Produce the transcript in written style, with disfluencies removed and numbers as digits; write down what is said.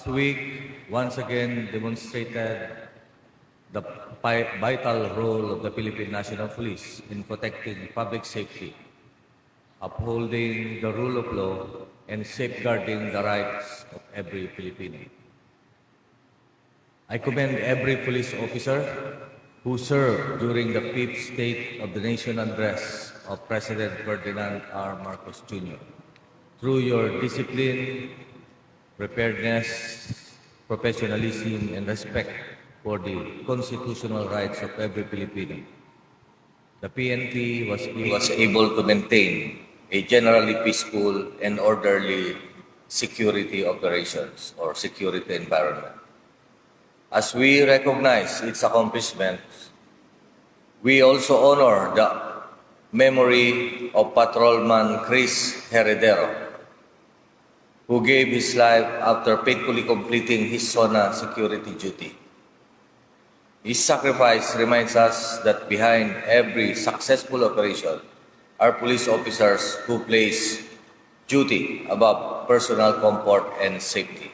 past week once again demonstrated the vital role of the Philippine National Police in protecting public safety, upholding the rule of law, and safeguarding the rights of every Filipino. I commend every police officer who served during the fifth State of the Nation address of President Ferdinand R. Marcos Jr. Through your discipline, preparedness, professionalism, and respect for the constitutional rights of every Filipino, the PNP was able to maintain a generally peaceful and orderly security operations or security environment. As we recognize its accomplishments, we also honor the memory of Patrolman Chris Heredero, who gave his life after faithfully completing his SONA security duty. His sacrifice reminds us that behind every successful operation are police officers who place duty above personal comfort and safety.